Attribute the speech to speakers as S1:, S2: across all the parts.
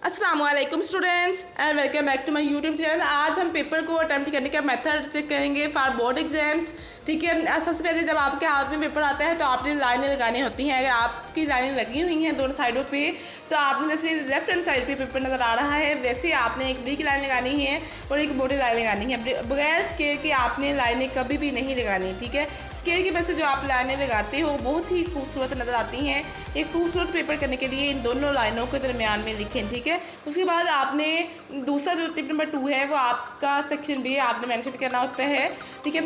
S1: अस्सलाम वालेकुम students and welcome back to my YouTube channel. आज हम पेपर को अटेम्प्ट करने का मेथड चेक करेंगे फॉर बोर्ड एग्जाम्स। ठीक है, सबसे पहले जब आपके हाथ में पेपर आता है तो आपने लाइनें लगानी होती हैं। अगर आपकी लाइनें लगी हुई हैं दोनों साइडों पे तो आपने जैसे लेफ्ट हैंड साइड पे पेपर नज़र आ रहा है वैसे आपने एक बड़ी की लाइन लगानी है और एक मोटी लाइन लगानी है। बगैर स्केल के आपने लाइनें कभी भी नहीं लगानी। ठीक है, स्केल की वजह से जो आप लाइनें लगाते हो बहुत ही खूबसूरत नज़र आती हैं। एक खूबसूरत पेपर करने के लिए इन दोनों लाइनों के दरमियान में लिखें। ठीक है, उसके बाद आपने दूसरा जो टिप नंबर 2 है वो आपका सेक्शन बी आपने मेंशन करना होता है। ठीक है,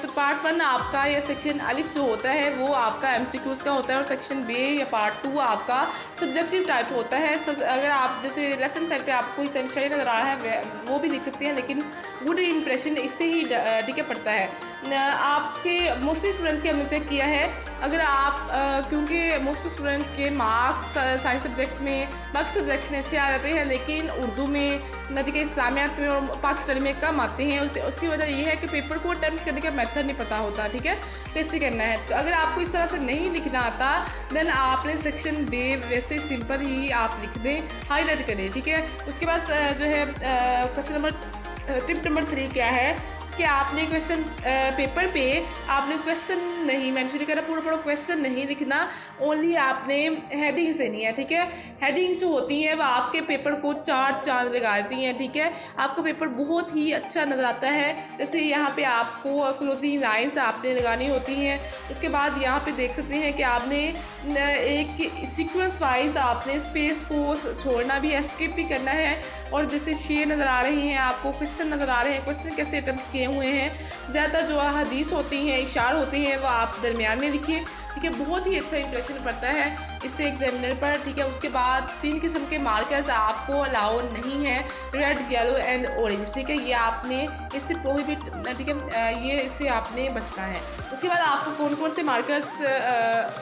S1: पार्ट 1 आपका या सेक्शन अलिफ जो होता है वो आपका एमसीक्यूज का होता है और सेक्शन बी या पार्ट 2 आपका सब्जेक्टिव टाइप होता है। अगर आप जैसे लेफ्ट हैंड साइड पे आपको इसेंशियल नज़र आ रहा है वो भी लिख सकते हैं, लेकिन गुड इंप्रेशन इससे ही ठीक है पड़ता है। आपके मोस्टली स्टूडेंट्स के हमने चेक किया है, अगर आप क्योंकि मोस्ट स्टूडेंट्स के मार्क्स साइंस सब्जेक्ट्स में बाकी सब्जेक्ट्स में अच्छे आ जाते हैं लेकिन उर्दू में नजी के इस्लामियात में और पाक स्टडी में कम आते हैं। उसकी वजह यह है कि पेपर को अटेम्प्ट करने का मेथड नहीं पता होता। ठीक है, कैसे करना है। तो अगर आपको इस तरह से नहीं लिखना आता देन आपने सेक्शन बी वैसे सिंपल ही आप लिख दें, हाईलाइट करें। ठीक है, उसके बाद जो है क्वेश्चन नंबर टिप नंबर 3 क्या है कि आपने क्वेश्चन पेपर पे आपने क्वेश्चन नहीं मेंशन करना, पूरा क्वेश्चन नहीं लिखना, ओनली आपने हेडिंग्स देनी है। ठीक है, हेडिंग्स जो होती हैं वो आपके पेपर को 4 चांद लगा देती हैं। ठीक है, आपका पेपर बहुत ही अच्छा नज़र आता है। जैसे यहाँ पे आपको क्लोजिंग लाइंस आपने लगानी होती हैं। उसके बाद यहाँ पे देख सकते हैं कि आपने एक सीक्वेंस वाइज आपने स्पेस को छोड़ना भी है, स्किप भी करना है। और जैसे शेर नज़र आ रहे हैं आपको, क्वेश्चन नज़र आ रहे हैं, क्वेश्चन कैसे अटेम्प्ट किए हुए हैं। ज़्यादातर जो हदीस होती हैं, इशार होते हैं वो आप दरमियान में लिखिए। ठीक है, बहुत ही अच्छा इंप्रेशन पड़ता है इससे एग्जामिनर पर। ठीक है, उसके बाद 3 किस्म के मार्कर्स आपको अलाउ नहीं है, रेड, येलो एंड ऑरेंज। ठीक है, ये आपने इससे प्रोहिबिट, ठीक है, ये इससे आपने बचना है। उसके बाद आपको कौन कौन से मार्कर्स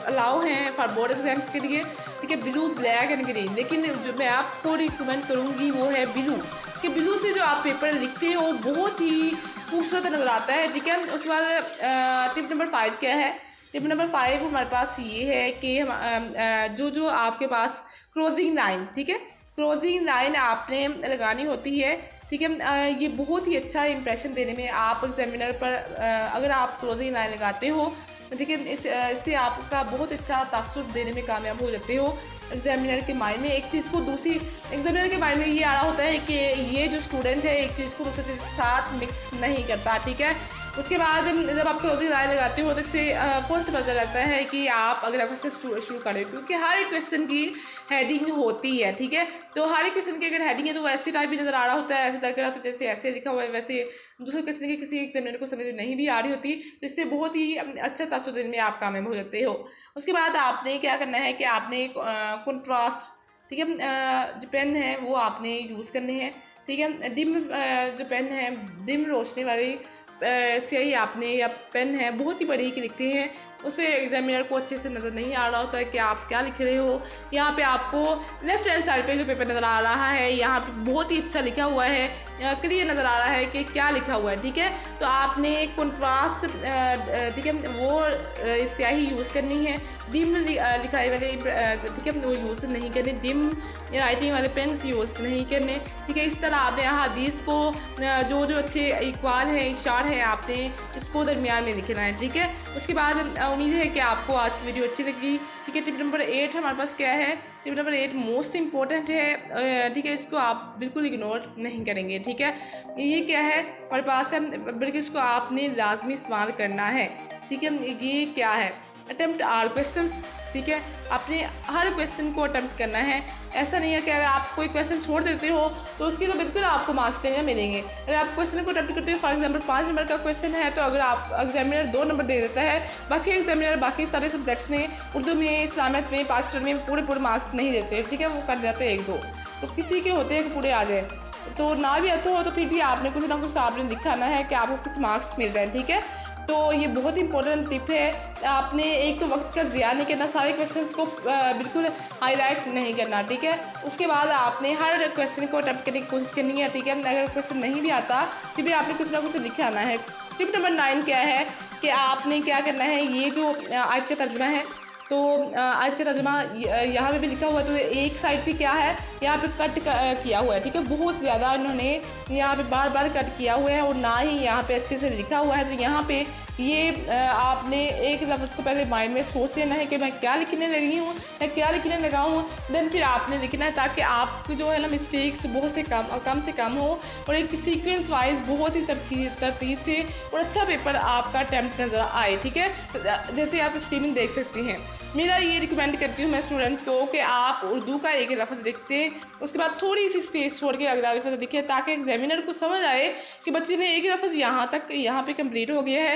S1: अलाउ हैं फॉर बोर्ड एग्जाम्स के लिए। ठीक है, ब्लू, ब्लैक एंड ग्रीन, लेकिन जो मैं आपको रिकमेंड करूँगी वो है ब्लू, कि ब्लू से जो आप पेपर लिखते हो बहुत ही खूबसूरत नज़र आता है। ठीक है, उसके बाद टिप नंबर 5 क्या है। टिप नंबर 5 हमारे पास ये है कि हम जो आपके पास क्लोजिंग लाइन, ठीक है, क्लोजिंग लाइन आपने लगानी होती है। ठीक है, ये बहुत ही अच्छा इंप्रेशन देने में आप एग्जामिनर पर अगर आप क्लोजिंग लाइन लगाते हो, ठीक है, इससे आपका बहुत अच्छा तासुर देने में कामयाब हो जाते हो। एग्जामिनर के माइंड में एक चीज़ को दूसरी, एग्जामिनर के माइंड में ये आ रहा होता है कि ये जो स्टूडेंट है एक चीज़ को दूसरी चीज़ के साथ मिक्स नहीं करता। ठीक है, उसके बाद जब आप क्लोजिंग लाइन लगाते हो तो इससे कौन सा पता लगता है कि आप अगला क्वेश्चन शुरू करें, क्योंकि हर एक क्वेश्चन की हेडिंग होती है। ठीक है, तो हर एक क्वेश्चन की अगर हेडिंग है तो वो ऐसी टाइप भी नज़र आ रहा होता है, ऐसे लग रहा होता है जैसे ऐसे लिखा हुआ है, वैसे दूसरे क्वेश्चन की किसी एग्जामिनर को समझ नहीं भी आ रही होती, तो इससे बहुत ही अच्छा तासुर देने में आप कामयाब हो जाते हो। उसके बाद आपने क्या करना है कि आपने कंट्रास्ट, ठीक है, जो पेन है वो आपने यूज़ करने हैं। ठीक है, डिम जो पेन है, डिम रोशनी वाली स्याही आपने या पेन है बहुत ही बड़ी की लिखते हैं, उसे एग्जामिनर को अच्छे से नज़र नहीं आ रहा होता है कि आप क्या लिख रहे हो। यहाँ पे आपको लेफ्ट हैंड साइड पे जो पेपर नज़र आ रहा है यहाँ पे बहुत ही अच्छा लिखा हुआ है, क्लियर नज़र आ रहा है कि क्या लिखा हुआ है। ठीक है, तो आपने कंट्रास्ट, ठीक है, वो स्याही यूज़ करनी है। डिम लिखाई वाले, ठीक है, वो यूज़ नहीं करने, डिम राइटिंग वाले पेन्स यूज़ नहीं करने। ठीक है, इस तरह आपने हदीस को जो अच्छे इक्वाल है, इशार है, आपने इसको दरमियान में लिखना है। ठीक है, उसके बाद उम्मीद है कि आपको आज की वीडियो अच्छी लगी। ठीक है, टिप नंबर 8 हमारे पास क्या है। टिप नंबर 8 मोस्ट इंपॉर्टेंट है। ठीक है, इसको आप बिल्कुल इग्नोर नहीं करेंगे। ठीक है, ये क्या है हमारे पास है, बल्कि इसको आपने लाजमी इस्तेमाल करना है। ठीक है, ये क्या है, अटेम्प्ट आर क्वेश्चंस। ठीक है, आपने हर क्वेश्चन को अटेम्प्ट करना है। ऐसा नहीं है कि अगर आप कोई क्वेश्चन छोड़ देते हो तो उसके तो बिल्कुल आपको मार्क्स नहीं मिलेंगे। अगर आप क्वेश्चन को अटेम्प्ट करते हो, फॉर एग्जांपल 5 नंबर का क्वेश्चन है, तो अगर आप एग्जामिनर 2 नंबर दे देता है, बाकी एग्जामिनर बाकी सारे सब्जेक्ट्स में, उर्दू में, इस्लामियत में, पाक स्टडी में पूरे मार्क्स नहीं देते। ठीक है, वो कर जाते हैं 1-2, तो किसी के होते हैं कि पूरे आ जाए, तो ना भी आता हो तो फिर भी आपने कुछ ना कुछ आपने दिखाना है कि आपको कुछ मार्क्स मिल रहे हैं। ठीक है, तो ये बहुत इंपॉर्टेंट टिप है। आपने एक तो वक्त का ज़िया नहीं करना, सारे क्वेश्चंस को बिल्कुल हाईलाइट नहीं करना। ठीक है, उसके बाद आपने हर क्वेश्चन को अटेम्प्ट करने की कोशिश करनी है। ठीक है, अगर क्वेश्चन नहीं भी आता फिर भी आपने कुछ ना कुछ लिखाना है। टिप नंबर 9 क्या है कि आपने क्या करना है, ये जो आयत का तर्जुमा है, तो आयत का तर्जुमा यहाँ पे भी लिखा हुआ है, तो एक साइड पे क्या है यहाँ पे कट किया हुआ है, ठीक है। बहुत ज़्यादा इन्होंने यहाँ पे बार बार कट किया हुआ है और ना ही यहाँ पे अच्छे से लिखा हुआ है। तो यहाँ पे ये आपने एक लफ्ज़ को पहले माइंड में सोच लेना है कि मैं क्या लिखने लगी हूँ, मैं क्या लिखने लगा हूँ, देन फिर आपने लिखना है, ताकि आपको जो है ना मिस्टेक्स बहुत से कम से कम हो और एक सीक्वेंस वाइज बहुत ही तरतीब से और अच्छा पेपर आपका अटैम्प्ट नज़र आए, ठीक है। जैसे आप स्क्रीन देख सकते हैं। मेरा ये रिकमेंड करती हूँ मैं स्टूडेंट्स को कि आप उर्दू का एक लफ्ज़ लिखते हैं, उसके बाद थोड़ी सी स्पेस छोड़ के अगला लफ्ज़ लिखें, ताकि एग्जामिनर को समझ आए कि बच्चे ने एक लफ्ज़ यहाँ पे कंप्लीट हो गया है